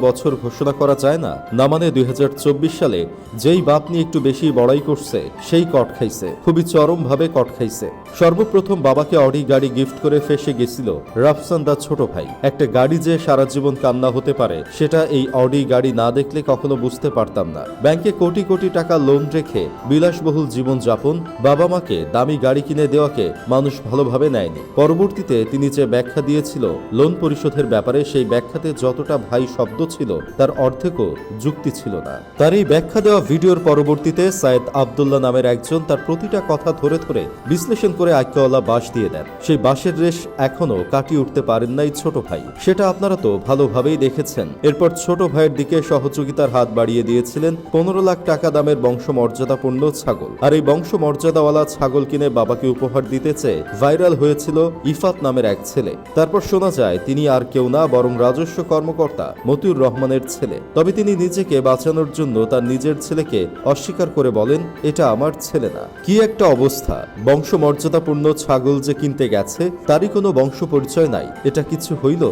বছর ঘোষণা করা যায় না? না মানে 2024 সালে যেই বাপ নিয়ে একটু বেশি বড়াই করছে সেই কট খাইছে, খুবই চরমভাবে কট খাইছে। সর্বপ্রথম বাবাকে অডি গাড়ি গিফট করে ফেসে গেছিল রাফসান দা ছোট ভাই। একটা গাড়ি যে সারা জীবন কান্না হতে পারে সেটা এই অডি গাড়ি না দেখলে কখনো বুঝতে পারতাম না। ব্যাংকে কোটি কোটি টাকা লোন রেখে বিলাসবহুল জীবন যাপন, বাবা মাকে দামি গাড়ি কিনে দেওয়াকে মানুষ ভালোভাবে নেয়নি। পরবর্তীতে তিনি যে ব্যাখ্যা দিয়েছিল লোন পরিশোধের ব্যাপারে, সেই ব্যাখ্যাতে যতটা ভাই শব্দ ছিল তার অর্ধেকও যুক্তি ছিল না। তার এই ব্যাখ্যা দেওয়া ভিডিওর পরবর্তীতে সাইদ আব্দুল্লাহ নামের একজন তার প্রতিটা কথা ধরে ধরে বিশ্লেষণ করে আইক্যওয়ালা বাঁশ দিয়ে দেন। সেই বাঁশের রেশ এখনো কাটিয়ে উঠতে পারেন নাই ছোট ভাই, সেটা আপনারা তো ভালোভাবেই দেখেছেন। এরপর ছোট ভাইয়ের দিকে সহযোগিতার হাত বাড়িয়ে দিয়েছিলেন 15 লাখ টাকা দামের বংশমর্যাদাপূর্ণ ছাগল। আর এই বংশমর্যাদাওয়ালা ছাগল কিনে বাবাকে উপহার দিতে চেয়ে ভাইরাল হয়েছিল ইফাত নামের এক ছেলে। তারপর শোনা যায় তিনি আর কেউ না বরং রাজস্ব কর্মকর্তা মতিউর রহমানের ছেলে। তবে তিনি নিজেকে বাঁচানোর জন্য তার নিজের ছেলেকে অস্বীকার করে বলেন, এটা আমার ছেলে না। কি একটা অবস্থা! বংশমর্যাদাপূর্ণ ছাগল যে কিনতে গেছে তারই কোনো বংশ পরিচয় নাই, এটা কিছু হইল?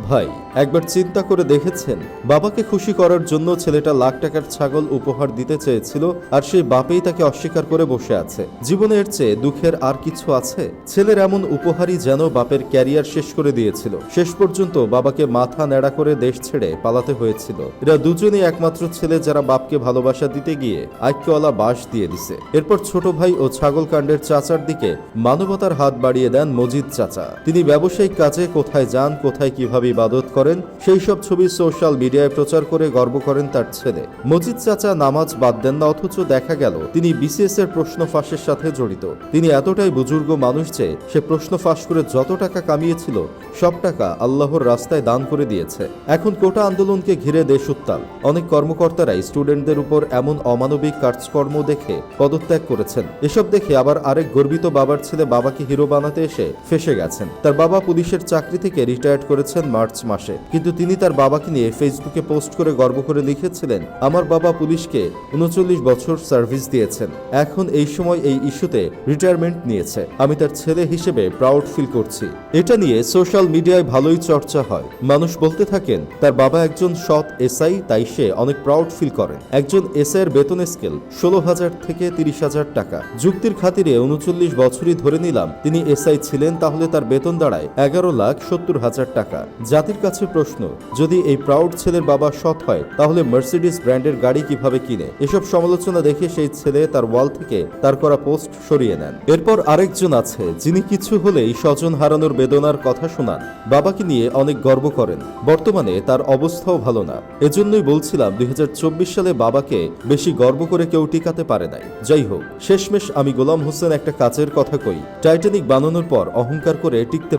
ভাই, একবার চিন্তা করে দেখেছেন, বাবাকে খুশি করার জন্য ছেলেটা লাখ টাকার ছাগল উপহার দিতে চেয়েছিল আর সেই বাপেই তাকে অস্বীকার করে বসে আছে। জীবনের চেয়ে দুঃখের আর কিছু আছে? ছেলের এমন উপহারই যেন বাপের ক্যারিয়ার শেষ করে দিয়েছিল। শেষ পর্যন্ত বাবাকে মাথা ন্যাড়া করে দেশ ছেড়ে পালাতে হয়েছিল। এরা দুজনেই একমাত্র ছেলে যারা বাপকে ভালোবাসা দিতে গিয়ে আইক্যওয়ালা বাঁশ দিয়ে দিছে। এরপর ছোট ভাই ও ছাগল কাণ্ডের চাচার দিকে মানবতার হাত বাড়িয়ে দেন মজিদ চাচা। তিনি ব্যবসায়িক কাজে কোথায় যান, কোথায় কিভাবে ইবাদত করেন সেই সব ছবি সোশ্যাল মিডিয়ায় প্রচার করে গর্ব করেন তার ছেলে। মজিদ চাচা নামাজ বাদ দেন না, অথচ দেখা গেল তিনি বিসিএস এর প্রশ্ন ফাঁসের সাথে জড়িত। তিনি এতটাই বুজুর্গ মানুষ যে সে প্রশ্ন ফাঁস করে যত টাকা কামিয়েছিল সব টাকা আল্লাহর রাস্তায় দান করে দিয়েছে। এখন কোটা আন্দোলনকে ঘিরে দেশ উত্তাল। অনেক কর্মকর্তারাই স্টুডেন্টদের উপর এমন অমানবিক কাজকর্ম দেখে পদত্যাগ করেছেন। এসব দেখে আবার আরেক গর্বিত বাবার ছেলে বাবাকে হিরো বানাতে এসে ফেসে গেছেন। তার বাবা পুলিশের চাকরি থেকে রিটায়ার্ড করেছেন মার্চ মাসে, কিন্তু তিনি তার বাবাকে নিয়ে ফেসবুকে পোস্ট করে গর্ব করে লিখেছিলেন, আমার বাবা পুলিশকে 39 বছর সার্ভিস দিয়েছেন, এখন এই সময় এই ইস্যুতে রিটায়ারমেন্ট নিয়েছে। আমি তার ছেলে হিসেবে প্রাউড ফিল করছি। এটা নিয়ে সোশ্যাল মিডিয়ায় ভালোই চর্চা হয়। মানুষ বলতে থাকেন তার বাবা একজন সৎ এসআই, তাই সে অনেক প্রাউড ফিল করেন। একজন এসআই এর বেতন স্কেল 16,000 থেকে 30,000 টাকা। যুক্তির খাতিরে 39 বছরই ধরে নিলাম তিনি এসআই ছিলেন, তাহলে তার বেতন দাঁড়ায় 11,70,000 টাকা। জাতির কাছে প্রশ্ন, যদি এই প্রাউড ছেলের বাবা সৎ হয় তাহলে মার্সিডিজ ব্র্যান্ডের গাড়ি কিভাবে কিনে? এসব সমালোচনা দেখে সেই ছেলে তার ওয়াল থেকে তার করা পোস্ট সরিয়ে নেন। এরপর আরেকজন আছে যিনি কিছু হলেই স্বজন হারানোর বেদনার কথা শোনান, বাবাকে নিয়ে অনেক গর্ব করেন। বর্তমানে তার অবস্থাও ভালো না। এজন্যই বলছিলাম 2024 সালে বাবাকে বেশি গর্ব করে কেউ টিকাতে পারে নাই। যাই হোক, শেষমেশ আমি গোলাম হোসেন একটা কাজের কথা কই, টাইটানিক বানানোর পর অহংকার করে টিকতে